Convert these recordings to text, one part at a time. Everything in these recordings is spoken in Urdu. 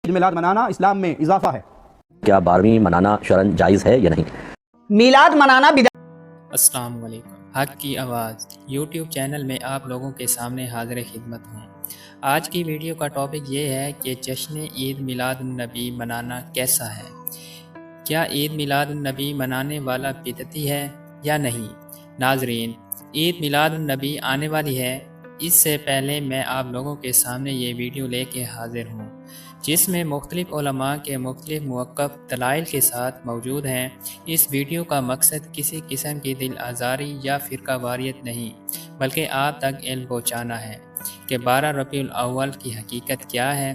عید میلاد منانا اسلام میں اضافہ ہے۔ کیا 12ویں منانا شرعن جائز ہے یا نہیں؟ میلاد منانا السلام علیکم، حق کی آواز یوٹیوب چینل میں آپ لوگوں کے سامنے حاضر خدمت ہوں۔ آج کی ویڈیو کا ٹاپک یہ ہے کہ جشن عید میلاد النبی منانا کیسا ہے؟ کیا عید میلاد النبی منانے والا بدعتی ہے یا نہیں؟ ناظرین، عید میلاد النبی آنے والی ہے۔ اس سے پہلے میں آپ لوگوں کے سامنے یہ ویڈیو لے کے حاضر ہوں، جس میں مختلف علماء کے مختلف موقف دلائل کے ساتھ موجود ہیں۔ اس ویڈیو کا مقصد کسی قسم کی دل آزاری یا فرقہ واریت نہیں، بلکہ آپ تک علم پہنچانا ہے کہ 12 ربیع الاول کی حقیقت کیا ہے،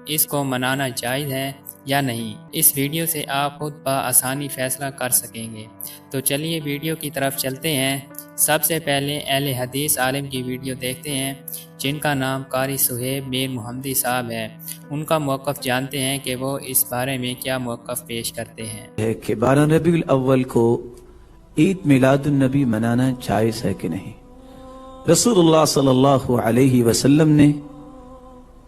اس کو منانا جائز ہے یا نہیں۔ اس ویڈیو سے آپ خود بآسانی فیصلہ کر سکیں گے۔ تو چلیے ویڈیو کی طرف چلتے ہیں۔ سب سے پہلے اہل حدیث عالم کی ویڈیو دیکھتے ہیں، جن کا نام قاری صہیب میر محمدی صاحب ہے۔ ان کا موقف جانتے ہیں کہ وہ اس بارے میں کیا موقف پیش کرتے ہیں۔ کہ 12 ربیع الاول کو عید میلاد النبی منانا جائز ہے کہ نہیں؟ رسول اللہ صلی اللہ علیہ وسلم نے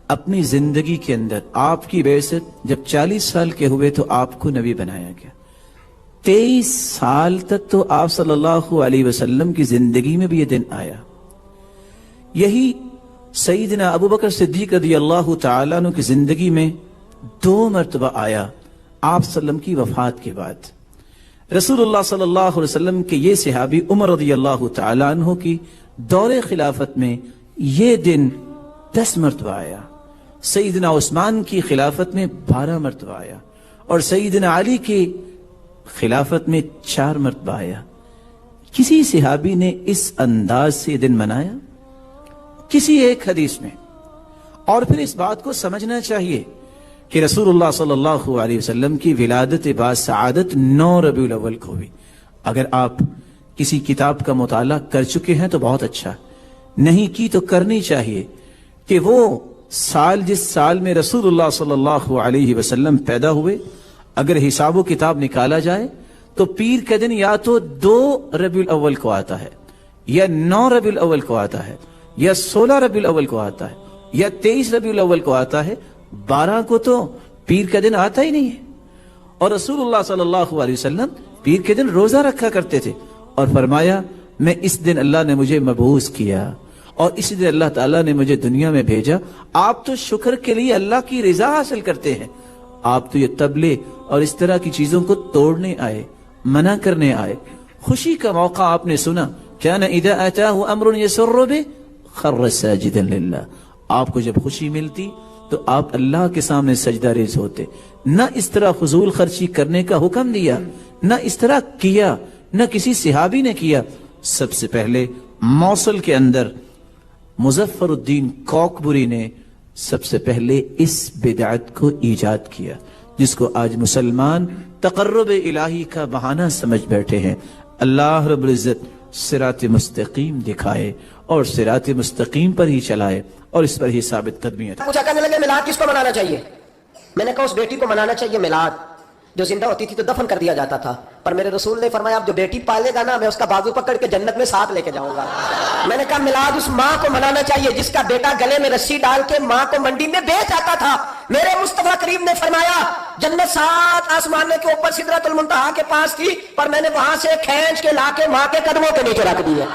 اپنی زندگی کے اندر، آپ کی بعثت جب 40 سال کے ہوئے تو آپ کو نبی بنایا گیا۔ 23 سال تک تو آپ صلی اللہ علیہ وسلم کی زندگی میں بھی یہ دن آیا۔ یہی سیدنا ابو بکر صدیق رضی اللہ تعالیٰ عنہ کی زندگی میں 2 مرتبہ آیا، آپ صلی اللہ علیہ وسلم کی وفات کے بعد۔ رسول اللہ صلی اللہ علیہ وسلم کے یہ صحابی عمر رضی اللہ تعالیٰ عنہ کی دور خلافت میں یہ دن 10 مرتبہ آیا۔ سیدنا عثمان کی خلافت میں 12 مرتبہ آیا، اور سیدنا علی کی خلافت میں 4 مرتبہ آیا۔ کسی صحابی نے اس انداز سے دن منایا؟ کسی ایک حدیث میں؟ اور پھر اس بات کو سمجھنا چاہیے کہ رسول اللہ صلی اللہ علیہ وسلم کی ولادت با سعادت 9 ربیع الاول کو ہوئی۔ اگر آپ کسی کتاب کا مطالعہ کر چکے ہیں تو بہت اچھا، نہیں کی تو کرنی چاہیے کہ وہ سال جس سال میں رسول اللہ صلی اللہ علیہ وسلم پیدا ہوئے، اگر حساب و کتاب نکالا جائے تو پیر کا دن یا تو 2 ربیع الاول کو آتا ہے، یا 9 ربیع الاول کو آتا ہے، یا 16 ربیع الاول کو آتا ہے، یا 23 ربیع الاول کو آتا ہے۔ 12 کو تو پیر کا دن آتا ہی نہیں ہے۔ اور رسول اللہ صلی اللہ علیہ وسلم پیر کے دن روزہ رکھا کرتے تھے، اور فرمایا میں اس دن اللہ نے مجھے مبعوث کیا، اور اسی دن اللہ تعالیٰ نے مجھے دنیا میں بھیجا۔ آپ تو شکر کے لیے اللہ کی رضا حاصل کرتے ہیں، آپ تو یہ طبلے اور اس طرح کی چیزوں کو توڑنے آئے، منع کرنے آئے۔ خوشی کا موقع آپ نے سنا، کان اذا اتاه امر يسر به خر ساجدا للہ۔ آپ کو جب خوشی ملتی تو آپ اللہ کے سامنے سجدہ ریز ہوتے۔ نہ اس طرح فضول خرچی کرنے کا حکم دیا، نہ اس طرح کیا، نہ کسی صحابی نے کیا۔ سب سے پہلے موصل کے اندر مظفر الدین کوکبری نے سب سے پہلے اس بدعت کو ایجاد کیا، جس کو آج مسلمان تقرب الہی کا بہانہ سمجھ بیٹھے ہیں۔ اللہ رب العزت صراط مستقیم دکھائے اور صراط مستقیم پر ہی چلائے، اور اس پر ہی ثابت قدمی ہے۔ پوچھا کرنے لگے میلاد کس کو منانا چاہیے؟ میں نے کہا اس بیٹی کو منانا چاہیے میلاد، جو زندہ ہوتی تھی تو دفن کر دیا جاتا تھا، پر میرے رسول نے فرمایا اب جو بیٹی پالے گا نا، میں اس کا بازو پکڑ کے جنت میں ساتھ لے کے جاؤں گا۔ میں نے کہا میلاد اس ماں کو منانا چاہیے جس کا بیٹا گلے میں رسی ڈال کے ماں کو منڈی میں بیچ آتا تھا۔ میرے مصطفیٰ کریم نے فرمایا جنت 7 آسمان کے اوپر سدرۃ المنتہا کے پاس تھی، پر میں نے وہاں سے کھینچ کے لا کے ماں کے قدموں کے نیچے رکھ دی ہے۔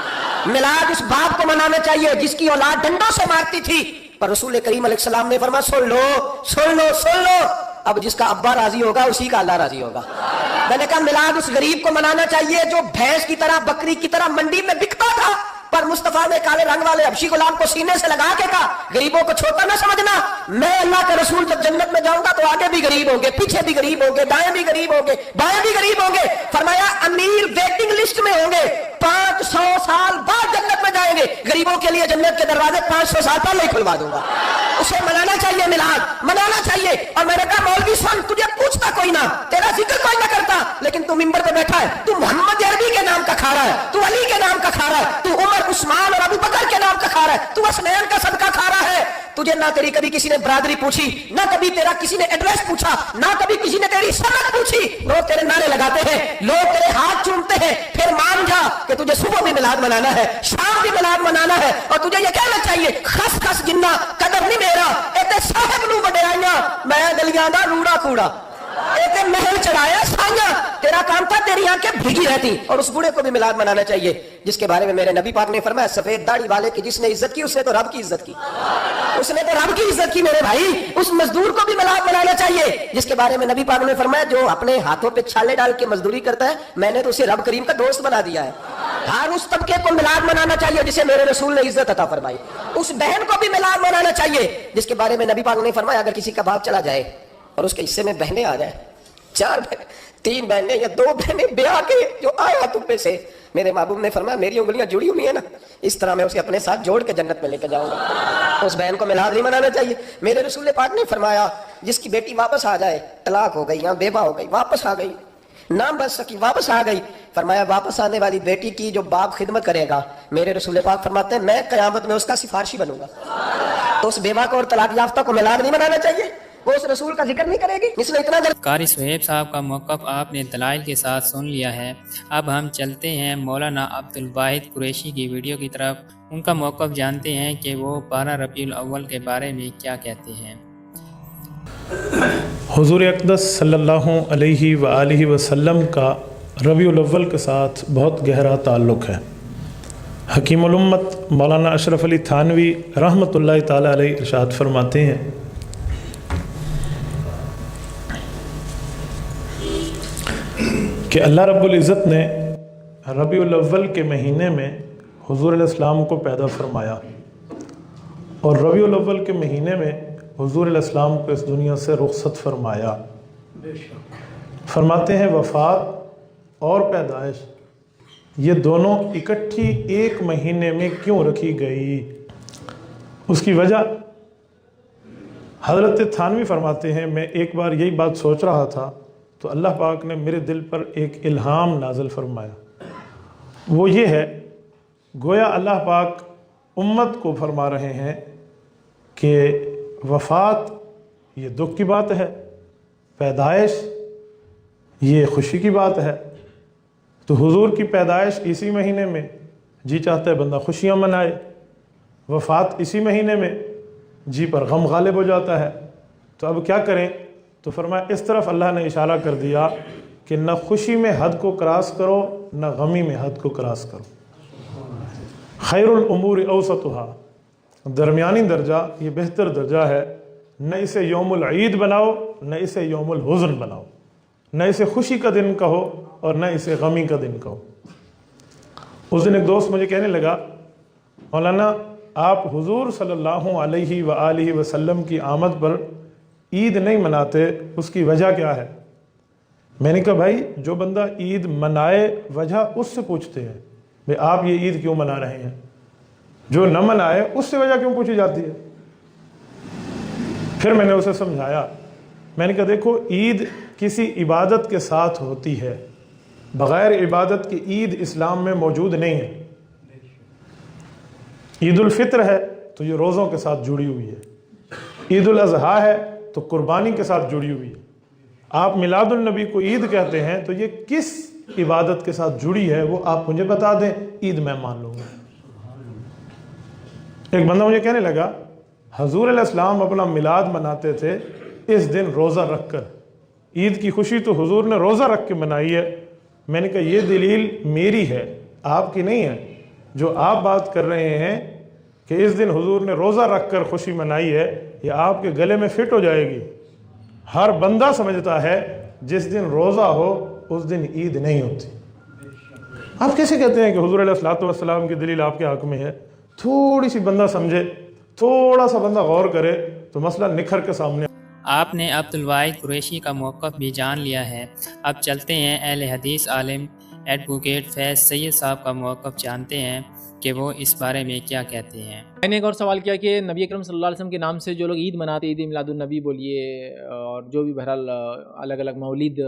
میلاد اس باپ کو منانا چاہیے جس کی اولاد ڈنڈوں سے مارتی تھی، پر رسول کریم علیہ السلام نے فرمایا سن لو سن لو سن لو، اب جس کا ابا راضی ہوگا اسی کا اللہ راضی ہوگا۔ میں نے کہا میلاد اس غریب کو منانا چاہیے جو بھینس کی طرح بکری کی طرح منڈی میں بکتا تھا، پر مصطفیٰ نے کالے رنگ والے حبشی غلام کو سینے سے لگا کے کہا غریبوں کو چھوٹا نہ سمجھنا، میں اللہ کے رسول جب جنت میں جاؤں گا تو آگے بھی غریب ہوں گے، پیچھے بھی غریب ہوں گے، دائیں بھی غریب ہوں گے، بائیں بھی غریب ہوں گے۔ فرمایا امیر ویٹنگ لسٹ میں ہوں گے، 500 سال بعد جنت میں جائیں گے، غریبوں کے لیے جنت کے دروازے 500 سال پہلے ہی کھلوا دوں گا۔ اسے منانا چاہیے، میلاد منانا چاہیے۔ اور میں نے کہا مولوی صاحب تجھے پوچھتا کوئی نہ، تیرا ذکر کوئی نہ کرتا، لیکن تو ممبر پہ بیٹھا ہے، تو محمد عربی کے نام کا کھا رہا ہے، تو علی کے نام کا کھا رہا ہے، تو عمر عثمان اور ابو بکر کے نام کا کھا رہا ہے، تو اسنین کا صدقہ کھا رہا ہے۔ تجھے نہ تیری کبھی کسی نے برادری پوچھی، نہ کبھی تیرا کسی نے ایڈریس پوچھا، نہ کبھی کسی نے تیری سند پوچھی۔ لوگ تیرے نعرے لگاتے ہیں، لوگ تیرے ہاتھ چومتے ہے پھر مان جا کہ تجھے صبح بھی میلاد منانا ہے، شام بھی میلاد منانا ہے، اور تجھے یہ کہنا چاہیے خس خس جنہ قدر نہیں میرا ایتے صاحب نو وڈیائیاں میں گلیاں دا روڑا کوڑا ایتے محل چڑھایا سائیاں، تیرا کام تھا تیری آنکھیں بھیگی رہتی۔ اور اس بوڑھے کو بھی میلاد منانا چاہیے جس کے بارے میں میرے نبی پاک نے فرمایا سفید داڑھی والے کی جس نے عزت کی اس نے تو رب کی عزت کی، اس نے تو رب کی عزت کی میرے بھائی۔ اس مزدور کو بھی میلاد منانا چاہیے جس کے بارے میں نبی پاک نے فرمایا جو اپنے ہاتھوں پہ چھالے ڈال کے مزدوری کرتا ہے میں نے تو اسے رب کریم کا دوست بنا دیا ہے۔ ہر اس طبقے کو میلاد منانا چاہیے جسے میرے رسول نے عزت عطا فرمائی۔ اس بہن کو بھی میلاد منانا چاہیے جس کے بارے میں نبی پاک نے فرمایا اگر کسی کا باپ چلا جائے اور اس کے حصے میں بہنیں آ جائیں، 4 بہنیں، 3 بہنیں یا 2 بہنیں بیاہ کے جو آیا تم پہ سے، میرے محبوب نے فرمایا میری انگلیاں جڑی ہوئی ہیں نا اس طرح میں اسے اپنے ساتھ جوڑ کے جنت میں لے کے جاؤں گا۔ اس بہن کو میلاد نہیں منانا چاہیے۔ میرے رسول پاک نے فرمایا جس کی بیٹی واپس آ جائے، طلاق ہو گئی یا بیوہ ہو گئی، واپس آ گئی، نہ بچ سکی واپس آ گئی، فرمایا واپس آنے والی بیٹی کی جو باپ خدمت کرے گا میرے رسول پاک فرماتے ہیں میں قیامت میں اس کا سفارشی بنوں گا۔ تو اس بیوہ کو اور طلاق یافتہ کو میلاد نہیں منانا چاہیے، وہ اس رسول کا ذکر نہیں کرے گی، اس لیے اتنا قاری سہیب صاحب کا موقف آپ نے دلائل کے ساتھ سن لیا ہے۔ اب ہم چلتے ہیں مولانا عبد الواحد قریشی کی ویڈیو کی طرف، ان کا موقف جانتے ہیں کہ وہ 12 ربیع الاول کے بارے میں کیا کہتے ہیں۔ حضور اقدس صلی اللہ علیہ وآلہ وسلم کا ربیع الاول کے ساتھ بہت گہرا تعلق ہے۔ حکیم الامت مولانا اشرف علی تھانوی رحمۃ اللہ تعالی علیہ ارشاد فرماتے ہیں کہ اللہ رب العزت نے ربیع الاول کے مہینے میں حضور علیہ السلام کو پیدا فرمایا، اور ربیع الاول کے مہینے میں حضور علیہ السلام کو اس دنیا سے رخصت فرمایا۔ فرماتے ہیں وفات اور پیدائش یہ دونوں اکٹھی ایک مہینے میں کیوں رکھی گئی؟ اس کی وجہ حضرت تھانوی فرماتے ہیں میں ایک بار یہی بات سوچ رہا تھا تو اللہ پاک نے میرے دل پر ایک الہام نازل فرمایا، وہ یہ ہے گویا اللہ پاک امت کو فرما رہے ہیں کہ وفات یہ دکھ کی بات ہے، پیدائش یہ خوشی کی بات ہے۔ تو حضور کی پیدائش اسی مہینے میں، جی چاہتا ہے بندہ خوشیاں منائے، وفات اسی مہینے میں، جی پر غم غالب ہو جاتا ہے، تو اب کیا کریں؟ تو فرمایا اس طرف اللہ نے اشارہ کر دیا کہ نہ خوشی میں حد کو کراس کرو نہ غمی میں حد کو کراس کرو۔ خیر الامور اوسطها، درمیانی درجہ یہ بہتر درجہ ہے، نہ اسے یوم العید بناؤ نہ اسے یوم الحزن بناؤ، نہ اسے خوشی کا دن کہو اور نہ اسے غمی کا دن کہو۔ اس دن ایک دوست مجھے کہنے لگا مولانا آپ حضور صلی اللہ علیہ وآلہ وسلم کی آمد پر عید نہیں مناتے، اس کی وجہ کیا ہے؟ میں نے کہا بھائی جو بندہ عید منائے وجہ اس سے پوچھتے ہیں، بھئی آپ یہ عید کیوں منا رہے ہیں؟ جو نہ منائے اس سے وجہ کیوں پوچھی جاتی ہے؟ پھر میں نے اسے سمجھایا، میں نے کہا دیکھو عید کسی عبادت کے ساتھ ہوتی ہے، بغیر عبادت کی عید اسلام میں موجود نہیں ہے۔ عید الفطر ہے تو یہ روزوں کے ساتھ جڑی ہوئی ہے، عید الاضحیٰ ہے تو قربانی کے ساتھ جڑی ہوئی ہے۔ آپ میلاد النبی کو عید کہتے ہیں تو یہ کس عبادت کے ساتھ جڑی ہے وہ آپ مجھے بتا دیں، عید میں مان لوں گا۔ ایک بندہ مجھے کہنے لگا حضور علیہ السلام اپنا میلاد مناتے تھے اس دن روزہ رکھ کر، عید کی خوشی تو حضور نے روزہ رکھ کے منائی ہے۔ میں نے کہا یہ دلیل میری ہے آپ کی نہیں ہے، جو آپ بات کر رہے ہیں کہ اس دن حضور نے روزہ رکھ کر خوشی منائی ہے یہ آپ کے گلے میں فٹ ہو جائے گی۔ ہر بندہ سمجھتا ہے جس دن روزہ ہو اس دن عید نہیں ہوتی۔ آپ کیسے کہتے ہیں کہ حضور علیہ السلام کی دلیل آپ کے حق میں ہے؟ تھوڑی سی بندہ سمجھے، تھوڑا سا بندہ غور کرے تو مسئلہ نکھر کے سامنے۔ آپ نے عبد الواحد قریشی کا موقف بھی جان لیا ہے، اب چلتے ہیں اہل حدیث عالم ایڈوکیٹ فیض سید صاحب کا موقف جانتے ہیں کہ وہ اس بارے میں کیا کہتے ہیں۔ میں نے ایک اور سوال کیا کہ نبی اکرم صلی اللہ علیہ وسلم کے نام سے جو لوگ عید مناتے عید میلاد النبی بولیے اور جو بھی بہرحال الگ الگ مولد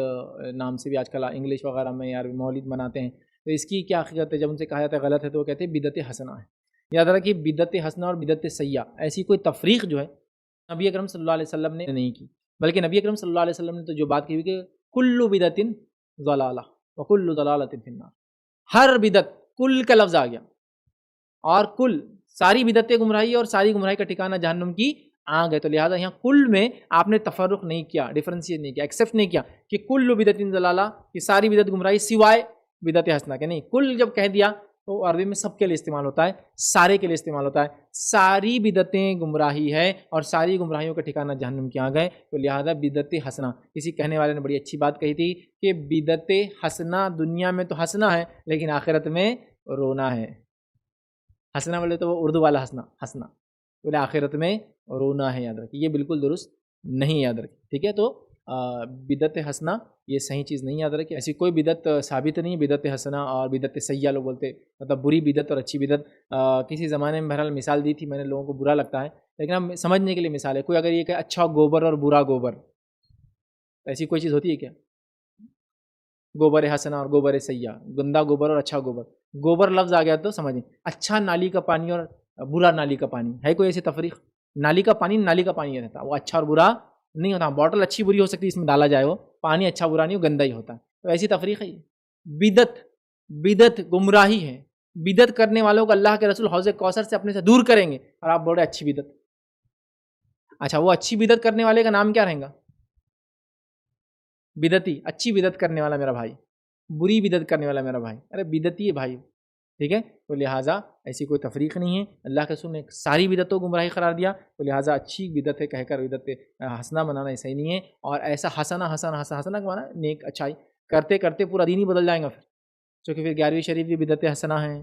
نام سے بھی آج کل انگلش وغیرہ میں یا مولد مناتے ہیں، تو اس کی کیا حقیقت ہے؟ جب ان سے کہا جاتا ہے غلط ہے تو وہ کہتے ہیں بدعت حسنہ ہے۔ یاد رکھیے بدعت حسنہ اور بدعت سیئہ ایسی کوئی تفریق جو ہے نبی اکرم صلی اللہ علیہ وسلم نے نہیں کی، بلکہ نبی اکرم صلی اللہ علیہ وسلم نے تو جو بات کی ہوئی کہ کل بدعت ضلالہ وکل ضلالۃ فی النار، ہر بدعت، کل کا لفظ آ گیا، اور کل ساری بدعتیں گمراہی اور ساری گمراہی کا ٹھکانہ جہنم کی آگ ہے. تو لہٰذا یہاں کل میں آپ نے تفرق نہیں کیا، ڈفرینشیٹ نہیں کیا، ایکسیپٹ نہیں کیا کہ کل بدعت ضلالہ، کہ ساری بدعت گمراہی سوائے بدعت حسنہ کے. نہیں، کل جب کہہ دیا تو عربی میں سب کے لیے استعمال ہوتا ہے، سارے کے لیے استعمال ہوتا ہے. ساری بدعتیں گمراہی ہے اور ساری گمراہیوں کا ٹھکانہ جہنم کی آگ ہے. تو لہٰذا بدعت حسنہ، کسی کہنے والے نے بڑی اچھی بات کہی تھی کہ بدعت حسنہ دنیا میں تو ہنسنا ہے لیکن آخرت میں رونا ہے. ہنسنا بولے تو وہ اردو والا ہنسنا بولے آخرت میں رونا ہے. یاد رکھیے، یہ بالکل درست نہیں، یاد رکھیے، ٹھیک ہے. تو بدعت حسنہ یہ صحیح چیز نہیں، یاد رکھیے. ایسی کوئی بدعت ثابت نہیں. بدعت حسنہ اور بدعت سیئہ لوگ بولتے، مطلب بری بدعت اور اچھی بدعت. کسی زمانے میں بہرحال مثال دی تھی میں نے، لوگوں کو برا لگتا ہے لیکن ہم سمجھنے کے لیے مثال ہے. کوئی اگر یہ کہ اچھا گوبر اور برا گوبر، ایسی کوئی چیز ہوتی ہے کیا؟ گوبر حسنہ اور گوبر سیئہ، گندا گوبر اور اچھا گوبر. گوبر لفظ آ گیا تو سمجھیں، اچھا نالی کا پانی اور برا نالی کا پانی، ہے کوئی ایسی تفریق؟ نالی کا پانی نالی کا پانی رہتا، وہ اچھا اور برا نہیں ہوتا. باٹل اچھی بری ہو سکتی ہے، اس میں ڈالا جائے وہ پانی اچھا برا نہیں، وہ گندا ہی ہوتا ہے. تو ایسی تفریق ہے. بدعت گمراہی ہے. بدعت کرنے والوں کو اللہ کے رسول حوض کوثر سے اپنے سے دور کریں گے، اور آپ بولے اچھی بدعت. اچھا، وہ اچھی بدعت کرنے والے کا نام کیا رہے گا؟ بدعتی. اچھی بدعت کرنے والا میرا بھائی، بری بدعت کرنے والا میرا بھائی، ارے بدعتی ہے بھائی، ٹھیک ہے. تو لہٰذا ایسی کوئی تفریق نہیں ہے. اللہ کے رسول نے ساری بدعتوں کو گمراہی قرار دیا. تو لہٰذا اچھی بدعت ہے کہہ کر بدعت حسنہ بنانا صحیح نہیں ہے. اور ایسا حسنہ کا معنی نیک اچھائی کرتے کرتے پورا دین ہی بدل جائے گا پھر، چونکہ پھر 11ویں شریف بھی بدعت حسنہ ہے،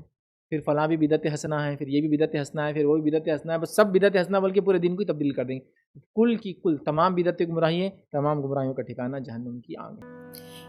پھر فلاں بھی بدعت حسنہ ہے، پھر یہ بھی بدعت حسنہ ہے، پھر وہ بھی بدعت حسنہ ہے. بس سب بدعت حسنہ بلکہ پورے دین کو ہی تبدیل کر دیں گے. کل کی کل تمام بدعتیں گمراہی ہے، تمام گمراہیوں کا ٹھکانہ جہنم کی آگ ہے.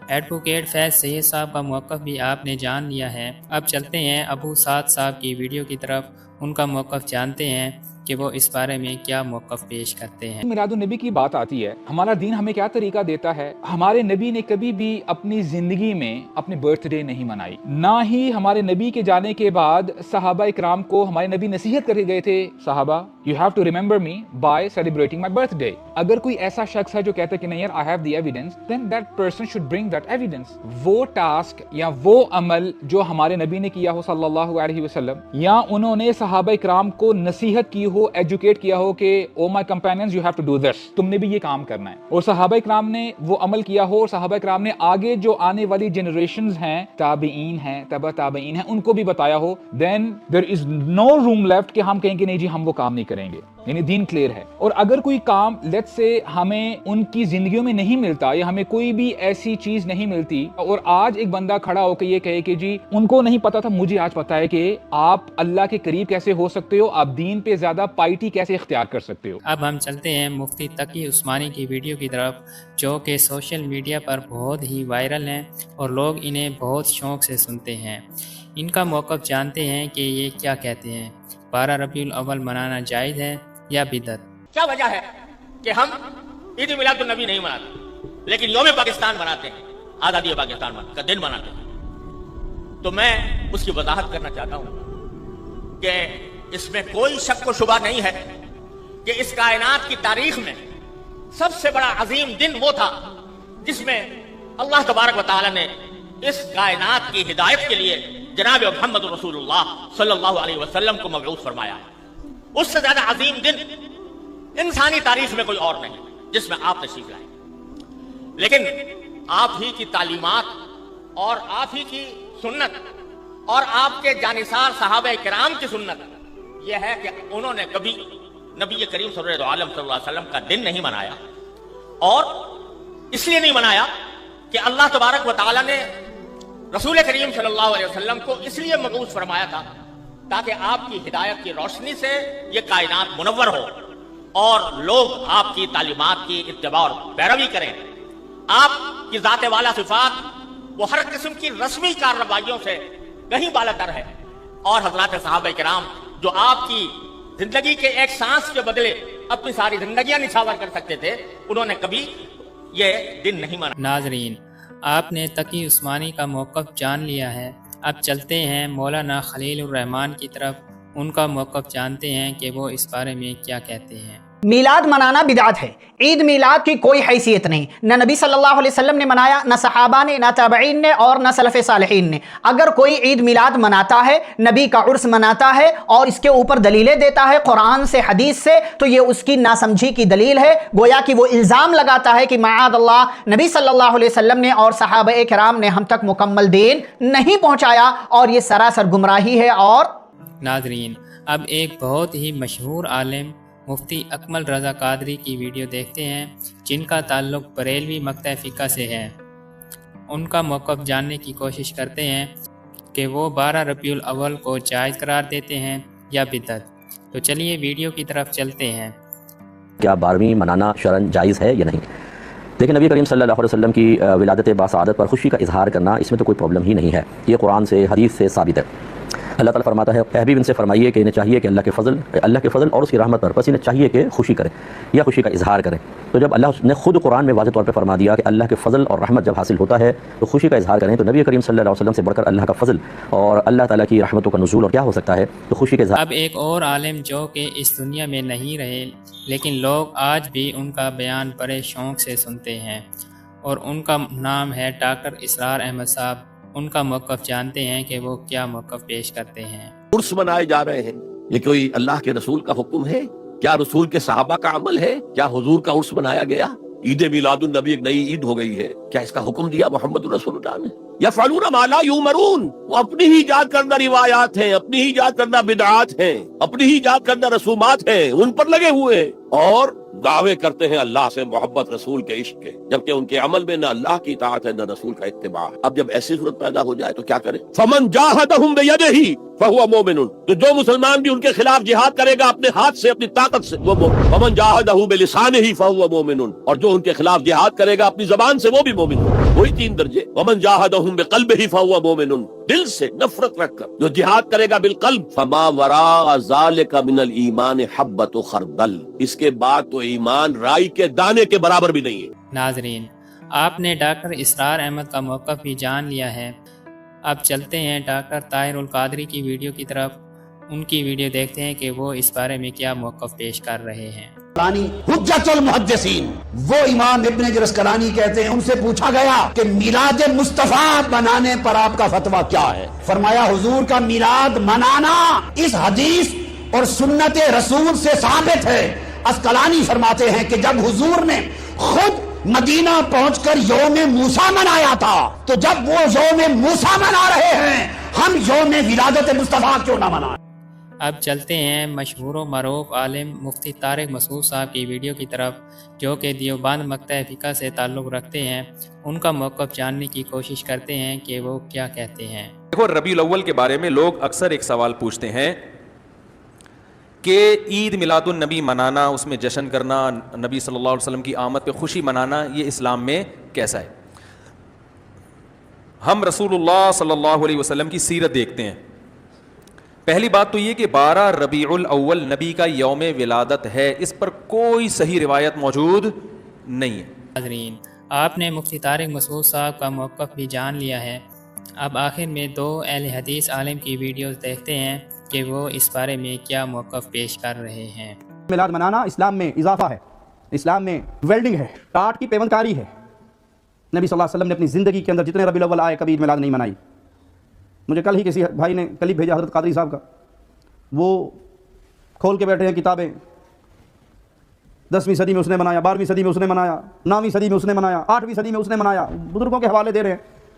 ایڈوکیٹ فیض سید صاحب کا موقف بھی آپ نے جان لیا ہے. اب چلتے ہیں ابو سعد صاحب کی ویڈیو کی طرف، ان کا موقف جانتے ہیں کہ وہ اس بارے میں کیا موقف پیش کرتے ہیں. میلاد النبی کی بات آتی ہے، ہمارا دین ہمیں کیا طریقہ دیتا ہے. ہمارے نبی نے کبھی بھی اپنی زندگی میں اپنی برتھ ڈے نہیں منائی، نہ ہی ہمارے نبی کے جانے کے بعد صحابہ اکرام کو ہمارے نبی نصیحت کر کے گئے تھے، صحابہ you have to remember me by celebrating my birthday. اگر کوئی ایسا شخص ہے جو کہتا ہے کہ نہیں یار I have the evidence, then that person should bring that evidence. وہ ٹاسک یا وہ عمل جو ہمارے نبی نے کیا ہو صلی اللہ علیہ وسلم، یا انہوں نے صحابہ اکرام کو نصیحت کی ہو، ایجوکیٹ کیا ہو کہ oh my companions you have to do this, تم نے بھی یہ کام کرنا ہے، اور صحابہ اکرام نے وہ عمل کیا ہو، اور صحابہ اکرام نے آگے جو آنے والی جنریشنز ہیں، تابعین ہیں، تبع تابعین ہیں، ان کو بھی بتایا ہو، then there is no room left کہ ہم کہیں کہ نہیں جی ہم وہ کام نہیں کریں گے. یعنی دین کلیئر ہے. اور اگر کوئی کام لیٹ سے ہمیں ان کی زندگیوں میں نہیں ملتا، یا ہمیں کوئی بھی ایسی چیز نہیں ملتی، اور آج ایک بندہ کھڑا ہو کے یہ کہے کہ جی ان کو نہیں پتا تھا، مجھے آج پتا ہے، کہ آپ اللہ کے قریب کیسے ہو سکتے ہو، آپ دین پہ زیادہ پائٹی کیسے اختیار کر سکتے ہو. اب ہم چلتے ہیں مفتی تقی عثمانی کی ویڈیو کی طرف، جو کہ سوشل میڈیا پر بہت ہی وائرل ہیں اور لوگ انہیں بہت شوق سے سنتے ہیں. ان کا موقف جانتے ہیں کہ یہ کیا کہتے ہیں. 12 ربیع الاول منانا جائز ہے یا بدعت؟ کیا وجہ ہے کہ ہم عید میلاد النبی نہیں مناتے لیکن یوم پاکستان مناتے ہیں، آزادی پاکستان کا دن مناتے ہیں؟ تو میں اس کی وضاحت کرنا چاہتا ہوں کہ اس میں کوئی شک و شبہ نہیں ہے کہ اس کائنات کی تاریخ میں سب سے بڑا عظیم دن وہ تھا جس میں اللہ تبارک و تعالی نے اس کائنات کی ہدایت کے لیے جناب محمد رسول اللہ صلی اللہ علیہ وسلم کو مبعوث فرمایا. اس سے زیادہ عظیم دن انسانی تاریخ میں کوئی اور نہیں جس میں آپ تشریف لائیں. لیکن آپ ہی کی تعلیمات اور آپ ہی کی سنت اور آپ کے جانثار صحابہ کرام کی سنت یہ ہے کہ انہوں نے کبھی نبی کریم صلی اللہ علیہ وسلم کا دن نہیں منایا، اور اس لیے نہیں منایا کہ اللہ تبارک و تعالی نے رسول کریم صلی اللہ علیہ وسلم کو اس لیے مبعوث فرمایا تھا تاکہ آپ کی ہدایت کی روشنی سے یہ کائنات منور ہو اور لوگ آپ کی تعلیمات کی اتباع اور پیروی کریں. آپ کی ذات والا صفات وہ ہر قسم کی رسمی کارروائیوں سے کہیں بالاتر ہے، اور حضرات صحابہ کرام جو آپ کی زندگی کے ایک سانس کے بدلے اپنی ساری زندگیاں نچھاور کر سکتے تھے، انہوں نے کبھی یہ دن نہیں منایا. ناظرین، آپ نے تقی عثمانی کا موقف جان لیا ہے. اب چلتے ہیں مولانا خلیل الرحمان کی طرف، ان کا موقف جانتے ہیں کہ وہ اس بارے میں کیا کہتے ہیں. میلاد منانا بدعت ہے. عید میلاد کی کوئی حیثیت نہیں. نہ نبی صلی اللہ علیہ وسلم نے منایا، نہ صحابہ نے، نہ تابعین نے، اور نہ سلف صالحین نے. اگر کوئی عید میلاد مناتا ہے، نبی کا عرس مناتا ہے اور اس کے اوپر دلیلیں دیتا ہے قرآن سے حدیث سے، تو یہ اس کی ناسمجھی کی دلیل ہے. گویا کہ وہ الزام لگاتا ہے کہ معاذ اللہ نبی صلی اللہ علیہ وسلم نے اور صحابہ کرام نے ہم تک مکمل دین نہیں پہنچایا، اور یہ سراسر گمراہی ہے. اور ناظرین، اب ایک بہت ہی مشہور عالم مفتی اکمل رضا قادری کی ویڈیو دیکھتے ہیں، جن کا تعلق بریلوی مکتب فقہ سے ہے. ان کا موقف جاننے کی کوشش کرتے ہیں کہ وہ 12 ربیع الاول کو جائز قرار دیتے ہیں یا بدعت. تو چلیے ویڈیو کی طرف چلتے ہیں. کیا 12ویں منانا شرعاً جائز ہے یا نہیں؟ لیکن نبی کریم صلی اللہ علیہ وسلم کی ولادت باسعادت پر خوشی کا اظہار کرنا، اس میں تو کوئی پرابلم ہی نہیں ہے. یہ قرآن سے حدیث سے ثابت ہے. اللہ تعالیٰ فرماتا ہے، اے حبیب ان سے فرمائیے کہ انہیں چاہیے کہ اللہ کے فضل اور اس کی رحمت پر بس انہیں چاہیے کہ خوشی کریں یا خوشی کا اظہار کریں. تو جب اللہ نے خود قرآن میں واضح طور پہ فرما دیا کہ اللہ کے فضل اور رحمت جب حاصل ہوتا ہے تو خوشی کا اظہار کریں، تو نبی کریم صلی اللہ علیہ وسلم سے بڑھ کر اللہ کا فضل اور اللہ تعالیٰ کی رحمتوں کا نزول اور کیا ہو سکتا ہے؟ تو خوشی کے اظہار. اب ایک اور عالم جو کہ اس دنیا میں نہیں رہے، لیکن لوگ آج بھی ان کا بیان بڑے شوق سے سنتے ہیں، اور ان کا نام ہے ڈاکٹر اسرار احمد صاحب. ان کا موقف جانتے ہیں کہ وہ کیا موقف پیش کرتے ہیں. عرس منائے جا رہے ہیں، یہ کوئی اللہ کے رسول کا حکم ہے؟ کیا رسول کے صحابہ کا عمل ہے؟ کیا حضور کا عرس منایا گیا؟ عید میلاد النبی ایک نئی عید ہو گئی ہے، کیا اس کا حکم دیا محمد رسول اللہ نے؟ یفعلون ما لا یؤمرون، وہ اپنی ہی ایجاد کردہ روایات ہیں، اپنی ہی ایجاد کردہ بدعات ہیں، اپنی ہی ایجاد کردہ رسومات ہیں، ان پر لگے ہوئے ہیں اور دعوے کرتے ہیں اللہ سے محبت، رسول کے عشق کے، جبکہ ان کے عمل میں نہ اللہ کی اطاعت ہے نہ رسول کا اتباع. اب جب ایسی صورت پیدا ہو جائے تو کیا کریں؟ فمن جاہدہم بیدہ فہو مومن، تو جو مسلمان بھی ان کے خلاف جہاد کرے گا اپنے ہاتھ سے، اپنی طاقت سے، وہ مومن. ومن جاہدہ بلسانہ فہو مومن، اور جو ان کے خلاف جہاد کرے گا اپنی زبان سے، وہ بھی مومن. وہی 3 درجے. ومن جاہدہم بقلبہ فہو مومن، دل سے نفرت رکھ کر جو جہاد کرے گا بالقلب. فما وراء ذالک من الایمان حبۃ خردل، اس کے بعد تو ایمان رائی کے دانے کے برابر بھی نہیں ہے. ناظرین، آپ نے ڈاکٹر اسرار احمد کا موقف بھی جان لیا ہے. اب چلتے ہیں ڈاکٹر طاہر القادری کی ویڈیو کی طرف. ان کی ویڈیو دیکھتے ہیں کہ وہ اس بارے میں کیا موقف پیش کر رہے ہیں. حجت المحدثین، وہ امام ابن جرسکلانی کہتے ہیں، ان سے پوچھا گیا کہ میلاد مصطفیٰ منانے پر آپ کا فتویٰ کیا ہے؟ فرمایا حضور کا میلاد منانا اس حدیث اور سنت رسول سے ثابت ہے. اسقلانی فرماتے ہیں کہ جب حضور نے خود مدینہ پہنچ کر یوم موسیٰ منایا تھا، تو جب وہ یوم موسیٰ منا رہے ہیں، ہم یوم ولادت مصطفیٰ کیوں نہ منائیں؟ اب چلتے ہیں مشہور و معروف عالم مفتی طارق مسعود صاحب کی ویڈیو کی طرف، جو کہ دیوبند مکتب فقہ سے تعلق رکھتے ہیں. ان کا موقف جاننے کی کوشش کرتے ہیں کہ وہ کیا کہتے ہیں. دیکھو، ربیع الاول کے بارے میں لوگ اکثر ایک سوال پوچھتے ہیں کہ عید میلاد النبی منانا، اس میں جشن کرنا، نبی صلی اللہ علیہ وسلم کی آمد پہ خوشی منانا، یہ اسلام میں کیسا ہے؟ ہم رسول اللہ صلی اللہ علیہ وسلم کی سیرت دیکھتے ہیں. پہلی بات تو یہ کہ 12 ربیع الاول نبی کا یوم ولادت ہے، اس پر کوئی صحیح روایت موجود نہیں ہے. ناظرین، آپ نے مفتی طارق مسعود صاحب کا موقف بھی جان لیا ہے. اب آخر میں 2 اہل حدیث عالم کی ویڈیوز دیکھتے ہیں کہ وہ اس بارے میں کیا موقف پیش کر رہے ہیں. میلاد منانا اسلام میں اضافہ ہے، اسلام میں ویلڈنگ ہے، کاٹ کی پیوند کاری ہے. نبی صلی اللہ علیہ وسلم نے اپنی زندگی کے اندر جتنے ربیع الاول آئے کبھی عید میلاد نہیں منائی. مجھے کل ہی کسی بھائی نے کلپ بھیجا حضرت قادری صاحب کا، وہ کھول کے بیٹھے ہیں کتابیں. 10ویں صدی میں اس نے منایا، 12ویں صدی میں اس نے منایا، 9ویں صدی میں اس نے منایا، 8ویں صدی میں اس نے منایا. بزرگوں کے حوالے دے رہے ہیں.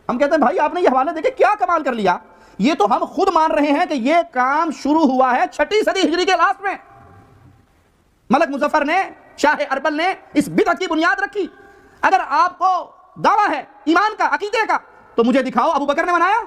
ہم کہتے ہیں بھائی آپ نے یہ حوالے دے کے کیا کمال کر لیا؟ یہ تو ہم خود مان رہے ہیں کہ یہ کام شروع ہوا ہے 6 صدی ہجری کے لاسٹ میں. ملک مظفر نے، شاہ اربل نے اس بدعت کی بنیاد رکھی. اگر آپ کو دعویٰ ہے ایمان کا، عقیدے کا، تو مجھے دکھاؤ ابو بکر نے منایا،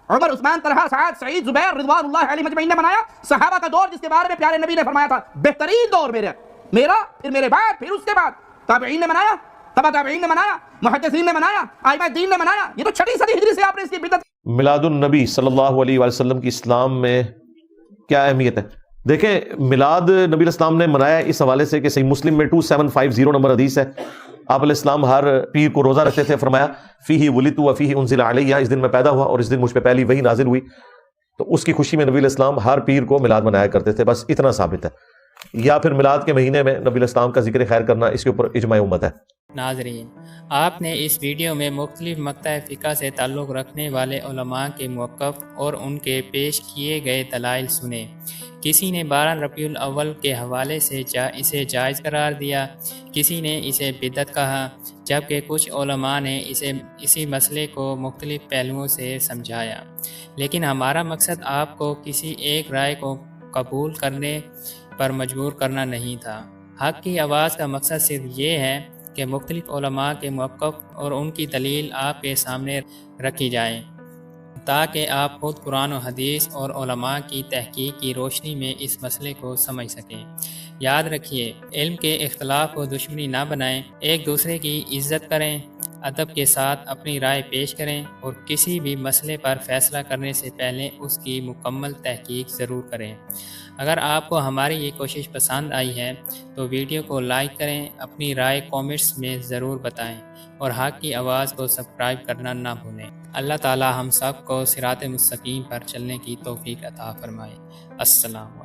عمر، عثمان، طلحہ، سعد، سعید، زبیر رضوان اللہ علیہ مجمعین نے منایا. صحابہ کا دور جس کے بارے میں پیارے نبی نے فرمایا تھا بہترین دور میرا، پھر میرے بعد، پھر اس کے بعد تابعین نے منایا، تبع تابعین نے منایا، محدثین نے منایا، ائمہ دین نے منایا. یہ تو 6 صدی ہجری سے آپ نے اس کی بدعت. میلاد النبی صلی اللہ علیہ وسلم کی اسلام میں کیا اہمیت ہے؟ دیکھیں، میلاد نبی الاسلام نے منایا اس حوالے سے کہ صحیح مسلم میں 2750 نمبر حدیث ہے. آپ علیہ السلام ہر پیر کو روزہ رکھتے تھے. فرمایا فیہ ولدت وفیہ انزل علیہ، اس دن میں پیدا ہوا اور اس دن مجھ پہ پہلی وحی نازل ہوئی. تو اس کی خوشی میں نبی علیہ السلام ہر پیر کو میلاد منایا کرتے تھے. بس اتنا ثابت ہے. یا پھر میلاد کے مہینے میں نبی علیہ السلام کا ذکر خیر کرنا، اس کے اوپر اجماع امت ہے۔ ناظرین، آپ نے اس ویڈیو میں مختلف مقطع فقہ سے تعلق رکھنے والے علماء کے موقف اور ان کے پیش کیے گئے دلائل سنے۔ کسی نے 12 ربیع الاول کے حوالے سے اسے جائز قرار دیا، کسی نے اسے بدعت کہا، جبکہ کچھ علماء نے اسی مسئلے کو مختلف پہلوؤں سے سمجھایا۔ لیکن ہمارا مقصد آپ کو کسی ایک رائے کو قبول کرنے پر مجبور کرنا نہیں تھا۔ حق کی آواز کا مقصد صرف یہ ہے کہ مختلف علماء کے موقف اور ان کی دلیل آپ کے سامنے رکھی جائیں تاکہ آپ خود قرآن و حدیث اور علماء کی تحقیق کی روشنی میں اس مسئلے کو سمجھ سکیں۔ یاد رکھیے، علم کے اختلاف کو دشمنی نہ بنائیں، ایک دوسرے کی عزت کریں، ادب کے ساتھ اپنی رائے پیش کریں اور کسی بھی مسئلے پر فیصلہ کرنے سے پہلے اس کی مکمل تحقیق ضرور کریں۔ اگر آپ کو ہماری یہ کوشش پسند آئی ہے تو ویڈیو کو لائک کریں، اپنی رائے کامنٹس میں ضرور بتائیں اور حق کی آواز کو سبسکرائب کرنا نہ بھولیں۔ اللہ تعالی ہم سب کو صراط مستقیم پر چلنے کی توفیق عطا فرمائے۔ السلام علیکم۔